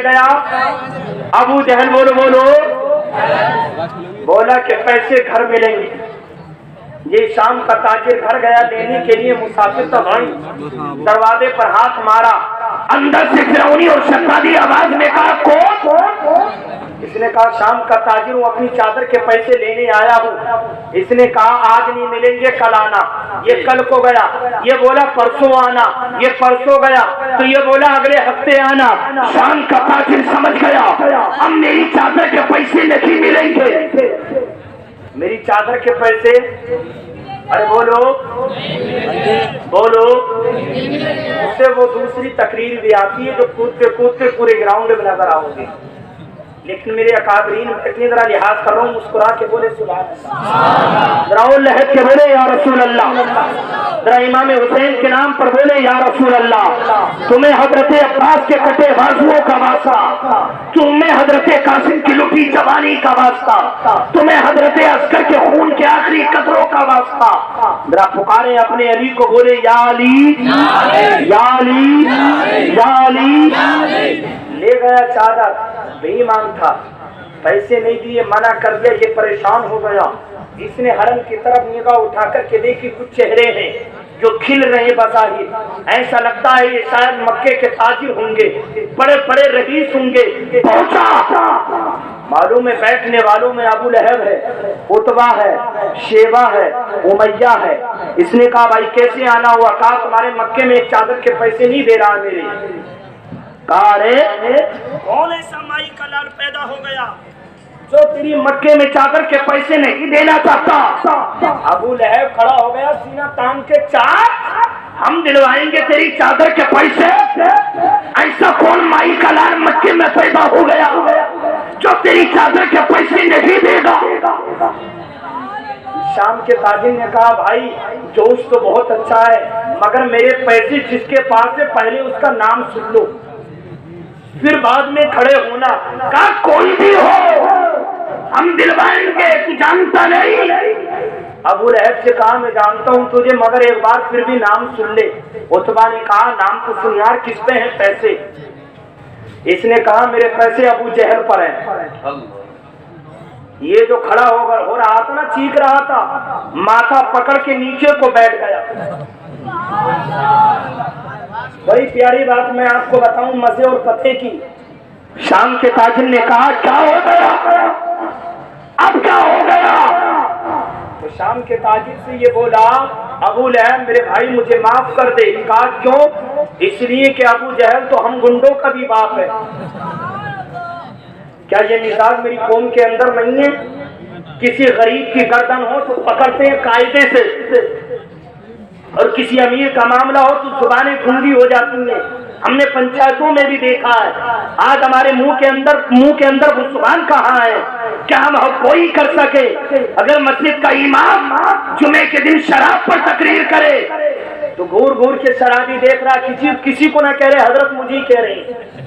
گیا؟ ابو جہل بولو بولا کہ پیسے گھر ملیں گے۔ یہ شام کا تاجر گھر گیا لینے کے لیے، مسافر تھا بھائی، دروازے پر ہاتھ مارا، اندر سے فرعونی اور شدادی آواز میں کہا کون؟ اس نے کہا شام کا تاجر ہوں، اپنی چادر کے پیسے لینے آیا ہوں۔ اس نے کہا آج نہیں ملیں گے، کل آنا۔ یہ کل کو گیا، یہ بولا پرسوں آنا، یہ پرسوں گیا تو یہ بولا اگلے ہفتے آنا۔ شام کا تاجر سمجھ گیا اب میری چادر کے پیسے نہیں ملیں گے، میری چادر کے پیسے، ارے بولو اس سے وہ دوسری تقریر بھی آتی ہے جو کودتے پورے گراؤنڈ میں نظر آؤ گے، لیکن میرے اکابرین اتنی ذرا لحاظ کر رہا ہوں، مسکرا کے بولے سبحان اللہ، ذرا اور لہج کے بولے یا رسول اللہ، ذرا امام حسین کے نام پر بولے یا رسول اللہ۔ تمہیں حضرت عباس کے کٹے بازوؤں کا واسطہ، تمہیں حضرت قاسم کی لٹی جوانی کا واسطہ، تمہیں حضرت عسکر کے خون کے آخری قطروں کا واسطہ۔ ذرا پکارے اپنے علی کو، بولے یا علی یا علی یا علی۔ لے گیا چادر، بے ایمان تھا، پیسے نہیں دیے، منع کر دیا، یہ پریشان ہو گیا۔ اس نے حرم کی طرف نگاہ اٹھا کر کے دیکھی، کچھ چہرے ہیں جو کھل رہے بظاہر، ایسا لگتا ہے یہ شاید مکے کے تاجر ہوں گے، بڑے بڑے رئیس ہوں گے۔ پہنچا، معلوم ہے بیٹھنے والوں میں ابو لہب ہے، عتبہ ہے، شیبہ ہے، امیہ ہے۔ اس نے کہا بھائی کیسے آنا ہوا؟ کہا تمہارے مکے میں ایک چادر کے پیسے نہیں دے رہا میرے۔ کہا رے کون ایسا مائی کا لال پیدا ہو گیا جو تیری مکے میں چادر کے پیسے نہیں دینا چاہتا؟ ابو لہب کھڑا ہو گیا، سینہ تان کے، چار ہم دلوائیں گے تیری چادر کے پیسے؟ ایسا کون مائی کا لال مکے میں پیدا ہو گیا جو تیری چادر کے پیسے نہیں دے گا؟ شام کے تاجر نے کہا بھائی جوش تو بہت اچھا ہے، مگر میرے پیسے جس کے پاس ہے پہلے اس کا نام سن لو، پھر بعد میں کھڑے ہونا۔ کہا کوئی بھی ہو ہم دلوائیں گے، تو جانتا نہیں؟ ابو لہب سے کہا میں جانتا ہوں تجھے، مگر ایک بار پھر بھی نام سن لے۔ عتبہ نے کہا نام تو سن یار، کس پہ ہیں پیسے؟ اس نے کہا میرے پیسے ابو جہل پر ہیں۔ یہ جو کھڑا ہو رہا تھا نا، چیخ رہا تھا، ماتھا پکڑ کے نیچے کو بیٹھ گیا۔ بڑی پیاری بات میں آپ کو بتاؤں مزے اور پتے کی۔ شام کے تاجر نے کہا کیا ہو گیا؟ اب کیا ہو گیا؟ تو شام کے تاجر سے یہ بولا ابو لہب میرے بھائی مجھے معاف کر دے۔ کہا کیوں؟ اس لیے کہ ابو جہل تو ہم گنڈوں کا بھی باپ ہے۔ کیا یہ مزاج میری قوم کے اندر نہیں ہے؟ کسی غریب کی گردن ہو تو پکڑتے ہیں قاعدے سے، اور کسی امیر کا معاملہ ہو تو زبانیں گونگی ہو جاتی ہیں۔ ہم نے پنچایتوں میں بھی دیکھا ہے، آج ہمارے منہ کے اندر وہ زبان کہاں ہے؟ کیا ہم کوئی کر سکے؟ اگر مسجد کا امام جمعے کے دن شراب پر تقریر کرے تو گور گور کے شرابی دیکھ رہا، کسی کو نہ کہہ رہے، حضرت مجھے کہہ رہے ہیں۔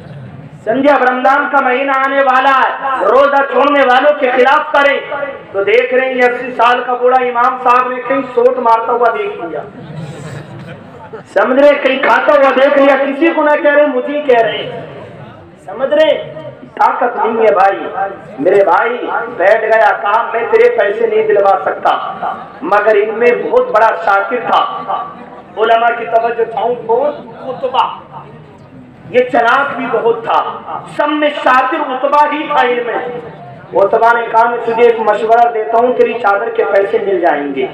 سمجھے اب رمضان کا مہینہ آنے والا ہے، روزہ چھوڑنے والوں کے خلاف کریں تو دیکھ رہے ہیں 80 سال کا بوڑھا امام صاحب نے کہیں سوٹ مارتا ہوا دیکھ لیا، سمجھ رہے، کہیں کھاتا ہوا دیکھ لیا، کسی کو نہ کہہ رہے مجھے کہہ رہے ہیں، سمجھ رہے؟ طاقت نہیں ہے بھائی۔ میرے بھائی بیٹھ گیا، کہا میں تیرے پیسے نہیں دلوا سکتا، مگر ان میں بہت بڑا شاکر تھا، علماء کی توجہ چاہوں کون؟ عتبہ۔ یہ چلاک بھی بہت تھا، سب میں شاطر عتبہ ہی تھا ان میں۔ عتبہ نے کہا میں تجھے ایک مشورہ دیتا ہوں، تیری چادر کے پیسے مل جائیں گے،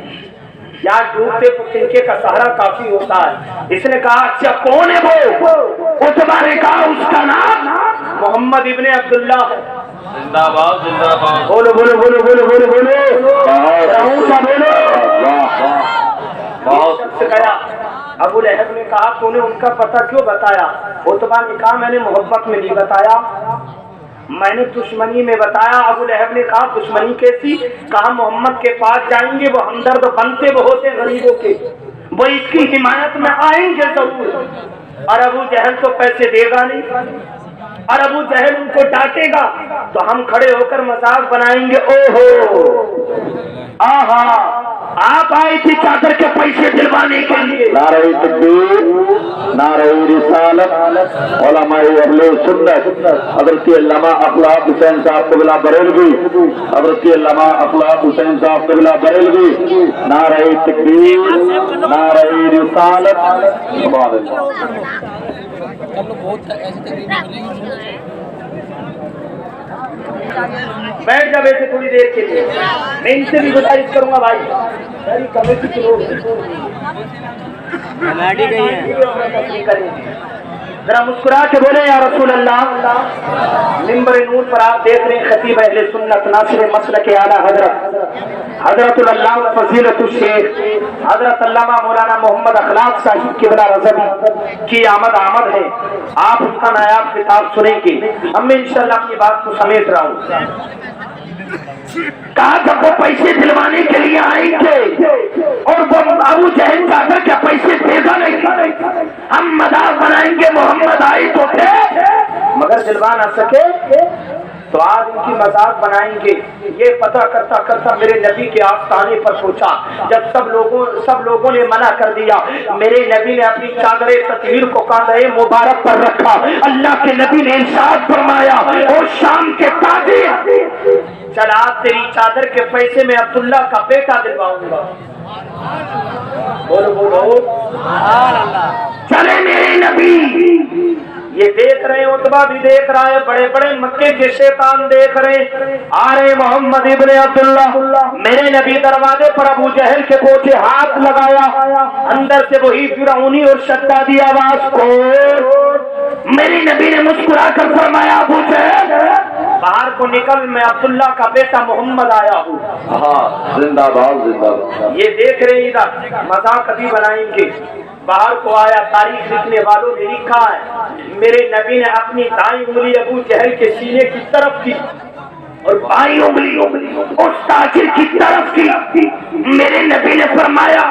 یا ڈوبتے تو تنکے کا سہارا کافی ہوتا ہے۔ اس نے کہا اچھا کون ہے وہ؟ عتبہ نے کہا اس کا نام محمد ابن عبداللہ ہے۔ زندہ باد زندہ باد، بولو بولو بولو بولو بولو بولو بہت گیا۔ ابو لہب نے کہا تو نے ان کا پتہ کیوں بتایا؟ عتبہ نے کہا میں نے محبت میں نہیں بتایا، میں نے دشمنی میں بتایا۔ ابو لہب نے کہا دشمنی کیسی؟ کہا محمد کے پاس جائیں گے، وہ ہمدرد بنتے بہت ہیں غریبوں کے، وہ اس کی حمایت میں آئیں گے ضرور، اور ابو جہل تو پیسے دے گا نہیں، اور ابو جہل ان کو ڈانٹے گا تو ہم کھڑے ہو کر مذاق بنائیں گے، او ہو آہا آپ آئی تھی چادر کے پیسے دلوانے کے لیے. نعرہ تکبیر، نعرہ رسالت، علماء اہل سنت، حضرت علامہ اخلاق حسین صاحب قبلہ بریلوی، حضرت علامہ اخلاق حسین صاحب قبلہ بریلوی، نعرہ تکبیر، نعرہ رسالت. سبحان اللہ. بیٹھ جا بیٹھے تھوڑی دیر کے لیے. میں ان سے بھی گزارش کروں گا بھائی، میری کمیٹی کے لوگ ذرا مسکرا کے بولے یا رسول اللہ. منبر نور پر آپ دیکھ رہے ہیں خطیب اہل سنت ناصر مسلک اعلیٰ حضرت العلامہ فضیلت الشیخ حضرت علامہ مولانا محمد اخلاق صاحب قبلہ رضوی کی آمد ہے. آپ اس کا نایاب خطاب سنیں گے. اب میں انشاءاللہ اپنی بات کو سمیٹ رہا ہوں. کہا جب وہ پیسے دلوانے کے لیے آئیں گے اور وہ ابو جہل چادر کے پیسے دے گا نہیں، ہم مذاق بنائیں گے محمد آئے تو تھے مگر دلوا نہ سکے، تو آج ان کی مذاق بنائیں گے. یہ پتہ کرتا کرتا میرے نبی کے آستانے پر پہنچا. جب سب لوگوں نے منع کر دیا، میرے نبی نے اپنی چادر تطہیر کو کاندھے مبارک پر رکھا. اللہ کے نبی نے ارشاد فرمایا، او شام کے تاجر، چلا تیری چادر کے پیسے میں عبداللہ کا بیٹا دلواؤں گا. بولو بولو سبحان اللہ. چلے میرے نبی. یہ دیکھ رہے ہیں، عتبہ بھی دیکھ رہا ہے، بڑے بڑے مکے کے شیطان دیکھ رہے ہیں. آ رہے محمد ابن عبداللہ. میرے نبی دروازے پر ابو جہل کے پوچھے ہاتھ لگایا. اندر سے وہی فرعونی اور شدادی آواز کو میرے نبی نے مسکرا کر فرمایا، ابو جہل باہر کو نکل، میں عبداللہ کا بیٹا محمد آیا ہوں. زندہ باد زندہ باد. یہ دیکھ رہے ہیں ادھر مذاق ابھی بنائیں گے. باہر کو آیا. تاریخ لکھنے والوں نے لکھا ہے میرے نبی نے اپنی دائیں انگلی ابو جہل کے سینے کی طرف کی اور بائیں انگلی اس تاجر کی طرف کی. میرے نبی نے فرمایا،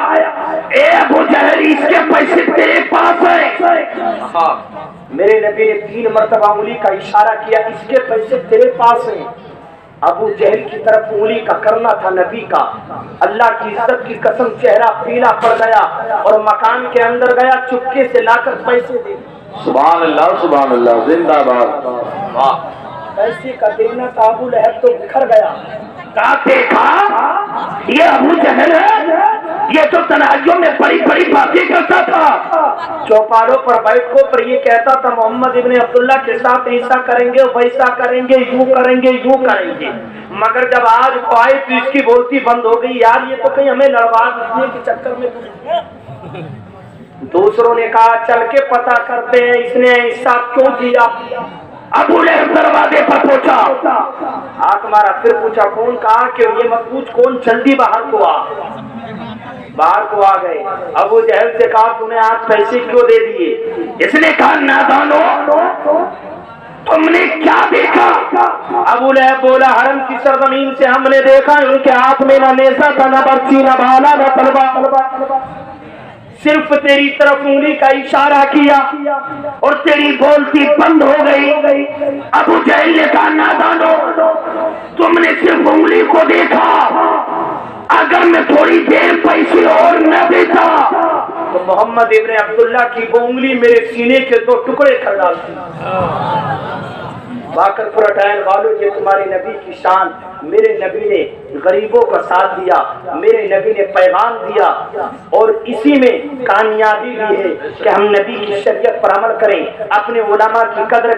اے ابو جہل اس کے پیسے تیرے پاس ہیں. میرے نبی نے 3 مرتبہ انگلی کا اشارہ کیا، اس کے پیسے تیرے پاس ہیں. ابو جہل کی طرف انگلی کا کرنا تھا نبی کا. اللہ کی عزت کی قسم چہرہ پیلا پڑ گیا اور مکان کے اندر گیا، چپکے سے لا کر پیسے دے. سبحان اللہ سبحان اللہ. زندہ باد. پیسے کا دینا تھا. ابو لہب تو بکھر گیا. دیکھا یہ ابو جہل ہے، یہ تو تنازعوں میں بڑی بڑی باتیں کرتا تھا. چوپالوں پر بیٹھو پر یہ کہتا تھا محمد ابن عبداللہ کے ساتھ ایسا کریں گے ویسا کریں گے، یوں کریں گے یوں کریں گے. مگر جب آج وہ آئے تو اس کی بولتی بند ہو گئی. یار یہ تو کہیں ہمیں لڑوا دینے کے چکر میں. دوسروں نے کہا چل کے پتہ کرتے ہیں اس نے ایسا کیوں کیا. ابو لہب دروازے پر پہنچا، ہاتھ مارا، پھر پوچھا کون. کہا کہ یہ مت پوچھ کون، جلدی باہر کو آ. باہر کو آ گئے. ابو جہل سے کہا تم نے آج پیسے کیوں دے دیے؟ اس نے کہا نادانو تم نے کیا دیکھا؟ ابو لہب بولا حرم کی سرزمین سے ہم نے دیکھا ان کے ہاتھ میں نہ نیزہ تھا، نہ برچی، نہ بھالا، نہ تلوار. صرف تیری طرف انگلی کا اشارہ کیا اور تیری بولتی بند ہو گئی. ابو جہل نے کہا نادانو تم نے صرف انگلی کو دیکھا، اگر میں تھوڑی دیر پیسے اور نہ دیتا تو محمد ابن عبداللہ کی وہ انگلی میرے سینے کے 2 ٹکڑے کر ڈالتی. باکر پورٹائن والوں یہ تمہارے نبی کی شان. میرے نبی نے غریبوں کا ساتھ دیا، میرے نبی نے پیغام دیا اور اسی میں کامیابی بھی ہے کہ ہم نبی کی شریعت پر عمل کریں، اپنے علماء کی قدر